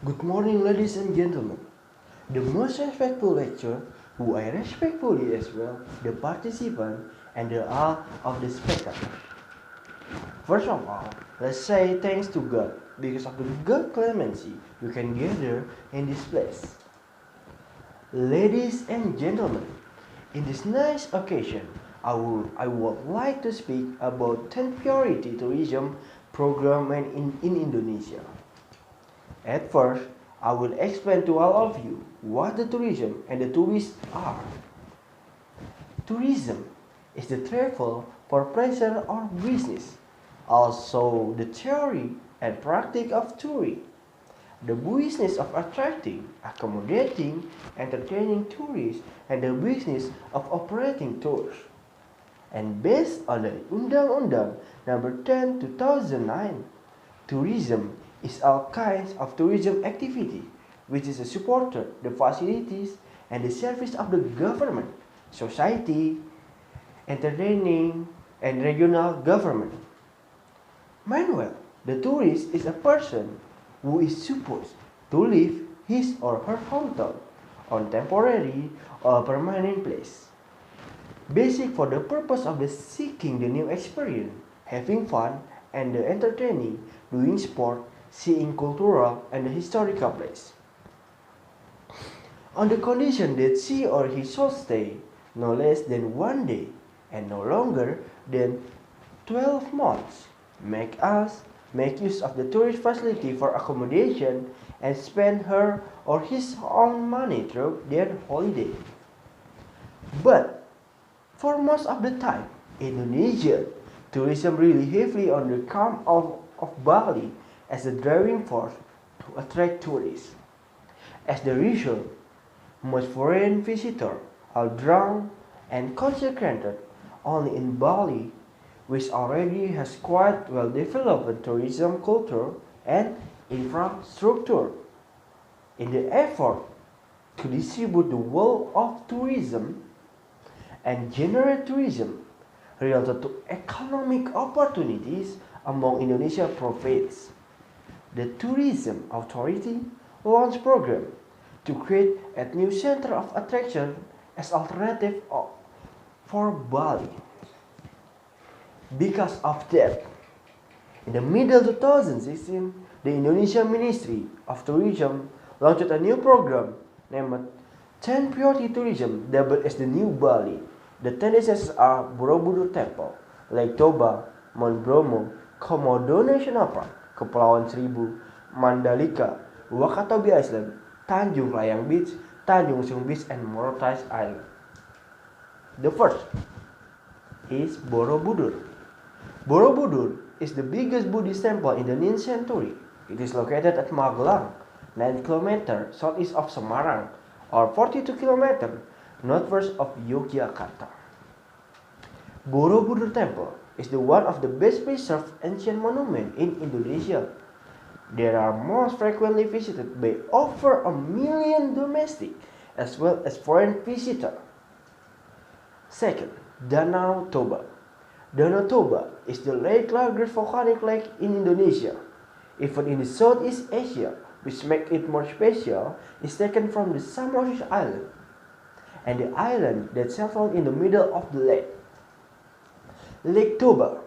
Good morning, ladies and gentlemen. The most respectful lecturer, who I respectfully as well, the participant and the all of the spectator. First of all, let's say thanks to God because of the God clemency you can gather in this place. Ladies and gentlemen, in this nice occasion, I would like to speak about 10 priority tourism program in Indonesia. At first, I will explain to all of you what the tourism and the tourists are. Tourism is the travel for pleasure or business, also the theory and practice of touring, the business of attracting, accommodating, entertaining tourists, and the business of operating tours. And based on the Undang-Undang Number 10 2009, tourism is all kinds of tourism activity which is supported the facilities and the service of the government, society, entertaining, and regional government. Meanwhile, the tourist is a person who is supposed to leave his or her hometown on temporary or permanent place. Basic for the purpose of the seeking the new experience, having fun, and the entertaining, doing sport, seeing cultural and the historical place. On the condition that she or he shall stay no less than 1 day and no longer than 12 months, make use of the tourist facility for accommodation and spend her or his own money through their holiday. But for most of the time, Indonesia tourism really heavily on the count of Bali as the driving force to attract tourists. As the result, most foreign visitors are drawn and concentrated only in Bali, which already has quite well developed tourism culture and infrastructure. In the effort to distribute the wealth of tourism and generate tourism related to economic opportunities among Indonesia provinces, the Tourism Authority launched program to create a new center of attraction as alternative for Bali. Because of that, in the middle 2016, the Indonesian Ministry of Tourism launched a new program named 10 Priority Tourism dubbed as the New Bali. The 10 destinations are Borobudur Temple, Lake Toba, Mount Bromo, Komodo National Park, Kepulauan Seribu, Mandalika, Wakatobi Island, Tanjung Layang Beach, Tanjung Sung Beach, and Morotai Island. The first is Borobudur. Borobudur is the biggest Buddhist temple in the 9th century. It is located at Magelang, 9 km southeast of Semarang, or 42 km northwest of Yogyakarta. Borobudur Temple is the one of the best preserved ancient monuments in Indonesia. They are most frequently visited by over 1 million domestic as well as foreign visitors. Second, Danau Toba. Danau Toba is the largest volcanic lake in Indonesia. Even in the Southeast Asia, which makes it more special, is taken from the Samosir Island, and the island that settled in the middle of the lake. Lake Toba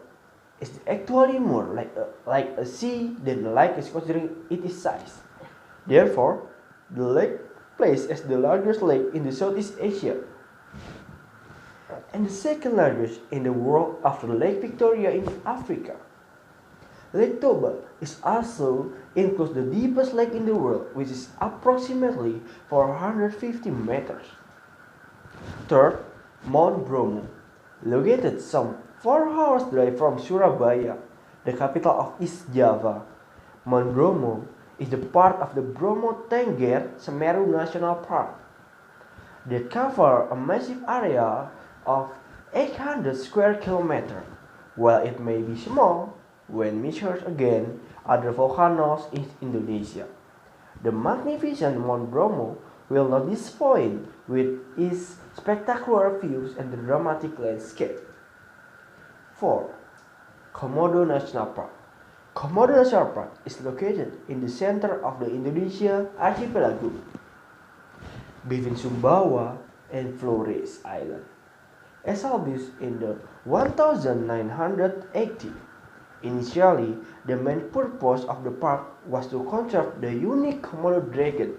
is actually more like a sea than a lake is considering its size. Therefore, the lake placed as the largest lake in the Southeast Asia and the second largest in the world after Lake Victoria in Africa. Lake Toba is also includes the deepest lake in the world, which is approximately 450 meters. Third, Mount Bromo, located some 4 hours drive from Surabaya, the capital of East Java. Mount Bromo is the part of the Bromo Tengger Semeru National Park. They cover a massive area of 800 square kilometers. While it may be small when measured against other volcanoes in Indonesia, the magnificent Mount Bromo will not disappoint with its spectacular views and the dramatic landscape. 4. Komodo National Park. Komodo National Park is located in the center of the Indonesia archipelago between Sumbawa and Flores Island. Established in the 1980, initially the main purpose of the park was to conserve the unique Komodo dragon,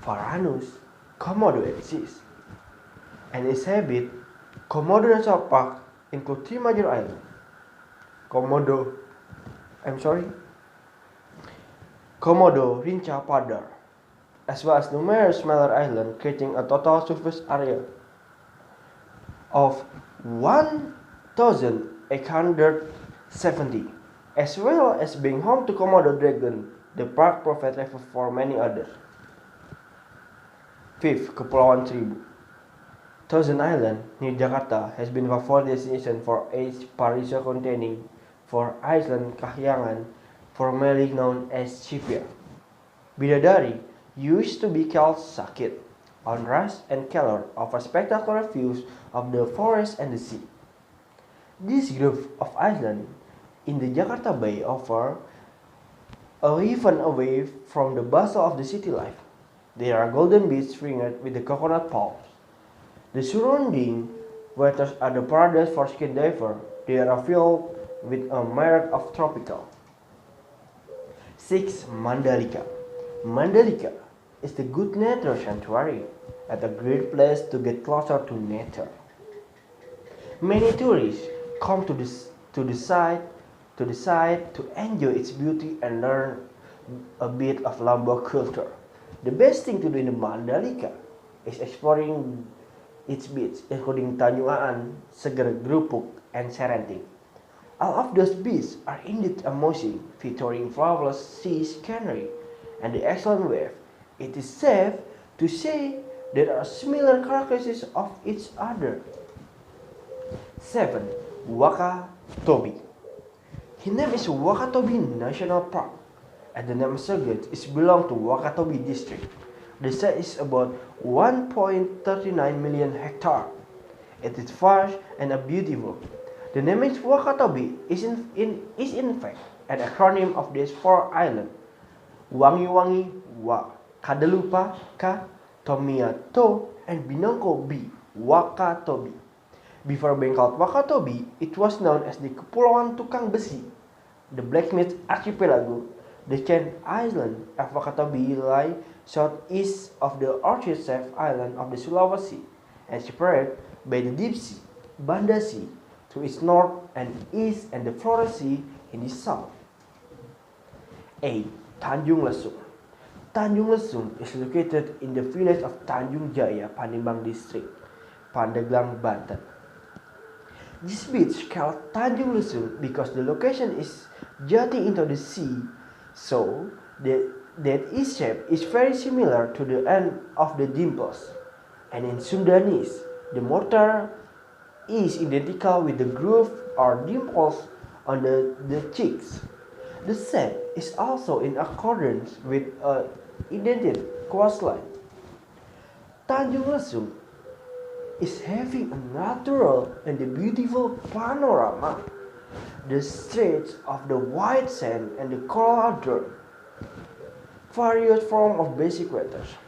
Varanus komodoensis, and its habit. Komodo National Park includes three major islands: Komodo, Komodo Rinca Padar, as well as numerous smaller islands, creating a total surface area of 1,870. As well as being home to Komodo dragon, the park provides refuge for many others. Fifth, Kepulauan Seribu. Thousand Island, near Jakarta, has been a favorite destination for its parish containing 4 islands Kahyangan, formerly known as Chipia. Bidadari used to be called Sakit. Onras and Keller offer spectacular views of the forest and the sea. This group of islands in the Jakarta Bay offer even away from the bustle of the city life. There are golden beaches fringed with the coconut palms. The surrounding waters are the paradise for skin diver. They are filled with a myriad of tropical. 6. Mandalika. Mandalika is the good nature sanctuary, and a great place to get closer to nature. Many tourists come to the site to enjoy its beauty and learn a bit of Lombok culture. The best thing to do in Mandalika is exploring its beaches, including Tanjung Aan, Seger Grupuk, and Serenting. All of those beaches are indeed amazing, featuring flawless sea scenery and the excellent wave. It is safe to say there are similar characteristics of each other. 7. Wakatobi. His name is Wakatobi National Park, and the name suggests it belongs to Wakatobi district. The site is about 1.39 million hectares. It is vast and beautiful. The name is Wakatobi is in fact an acronym of these 4 islands: Wangi-Wangi Wa, Kadalupa Ka, Tomiato, and Binongko B, Wakatobi. Before being called Wakatobi, it was known as the Kepulauan Tukang Besi, the blacksmith archipelago. The chain island of Wakatobi lie southeast of the Orchid-shaped island of the Sulawesi and separated by the deep sea, Banda Sea, to its north and east, and the Flores Sea in the south. 8. Tanjung Lesung. Tanjung Lesung is located in the village of Tanjung Jaya, Palembang District, Pandeglang, Banten. This beach called Tanjung Lesung because the location is jutting into the sea, so that its shape is very similar to the end of the dimples. And in Sundanese, the mortar is identical with the groove or dimples on the cheeks. The shape is also in accordance with a indented coastline. Tanjung Lesung is having a natural and a beautiful panorama. The stretch of the white sand and the coral dirt, various forms of basic waters.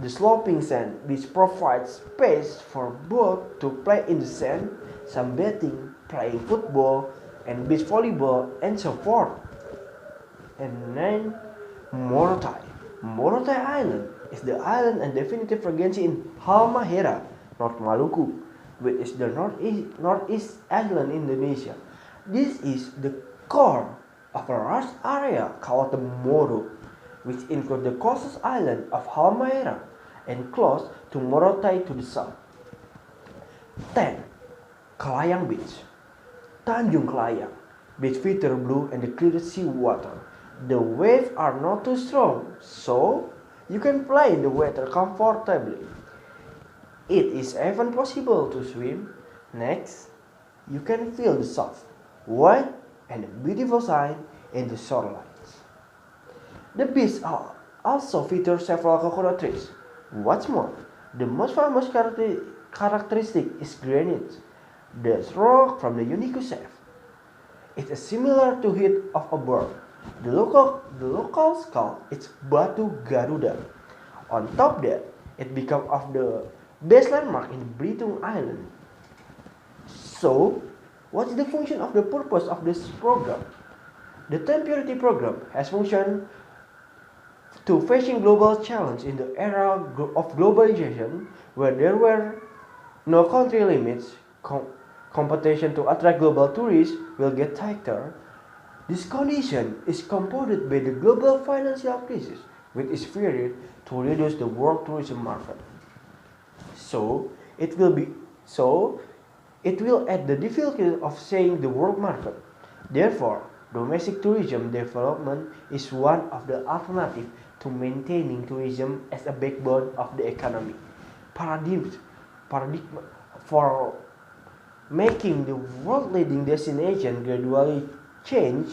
The sloping sand, which provides space for both to play in the sand, sunbathing, playing football, and beach volleyball, and so forth. And 9. Morotai. Morotai Island is the island and definitive regency in Halmahera, North Maluku, which is the northeast island in Indonesia. This is the core of a large area called the Moro, which includes the coastal island of Halmahera and close to Morotai to the south. 10. Kelayang Beach. Tanjung Kelayang beach features blue and the clear sea water. The waves are not too strong, so you can play in the water comfortably. It is even possible to swim. Next, you can feel the soft, white, and beautiful sand in the shorelines. The beach also features several coconut trees. What's more, the most famous characteristic is granite, the rock from the unique shape. It's similar to head of a bird. The locals call it Batu Garuda. On top that, it becomes of the best landmark in Belitung Island. So, what is the function of the purpose of this program? The 10 Priority Program has functioned to facing global challenge in the era of globalization, where there were no country limits. Competition to attract global tourists will get tighter. This condition is compounded by the global financial crisis, which is feared to reduce the world tourism market. So it will add the difficulty of saying the world market. Therefore, domestic tourism development is one of the alternatives to maintaining tourism as a backbone of the economy. Paradigm for making the world leading destination gradually change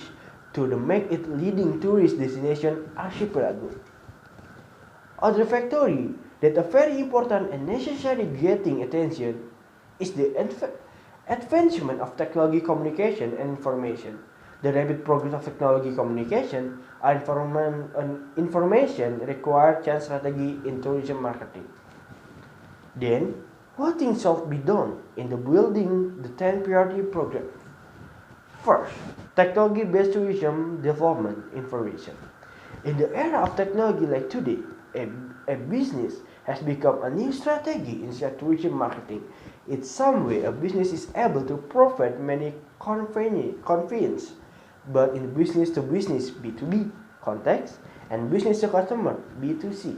to the make it leading tourist destination archipelago. Other factor that are very important and necessary getting attention is the advancement of technology, communication and information. The rapid progress of technology, communication and information require change strategy in tourism marketing. Then, what things should be done in the building the 10 priority program? First, technology-based tourism development information. In the era of technology like today, a business has become a new strategy in tourism marketing. In some way, a business is able to provide many convenience, but in business-to-business B2B context and business-to-customer B2C.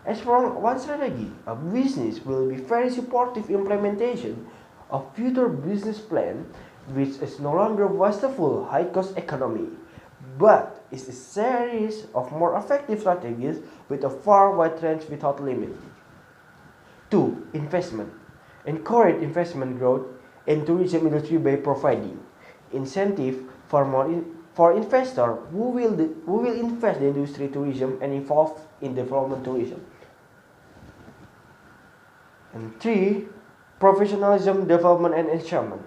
As for one strategy, a business will be very supportive implementation of future business plan, which is no longer wasteful high-cost economy, but is a series of more effective strategies with a far wide range without limit. 2. Investment. Encourage investment growth in tourism industry by providing incentive for investors who will invest in industry tourism and involve in development tourism. And 3. Professionalism, development and enrichment.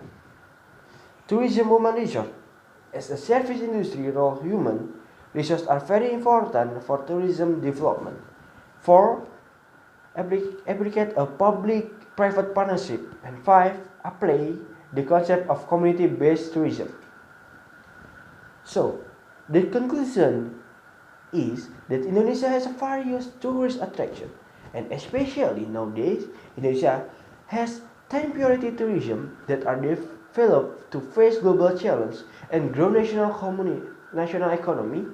Tourism human resource. As a service industry role, human resources are very important for tourism development. 4. Applicate a public-private partnership. And 5. Apply the concept of community-based tourism. So, the conclusion is that Indonesia has various tourist attractions, and especially nowadays, Indonesia has 10 priority tourism that are developed to face global challenge and grow national economy.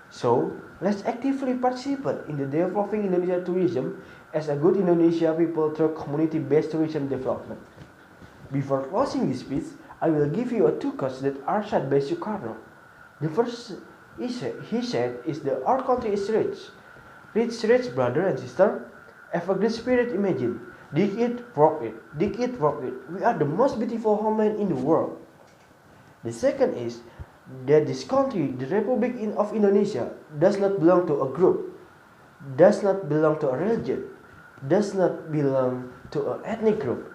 So, let's actively participate in the developing Indonesia tourism as a good Indonesia people through community-based tourism development. Before closing this speech, I will give you two quotes that are said by Soekarno. The first he said is that our country is rich. Rich, brother and sister. Have a great spirit, imagine. Dig it, work it. Dig it, work it. We are the most beautiful homeland in the world. The second is that this country, the Republic of Indonesia, does not belong to a group, does not belong to a religion, does not belong to an ethnic group,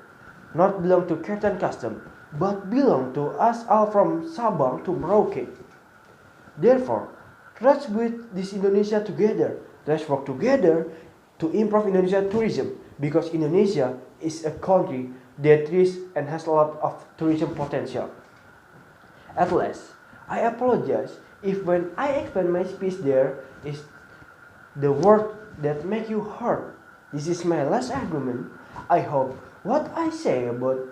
not belong to certain custom, but belong to us all from Sabang to Merauke. Therefore, let's build this Indonesia together. Let's work together to improve Indonesia tourism, because Indonesia is a country that is and has a lot of tourism potential. At last, I apologize if when I explain my speech there is the word that make you hurt. This is my last argument. I hope what I say above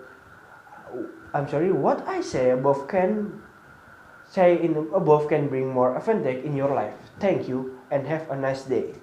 can bring more advantage in your life. Thank you and have a nice day.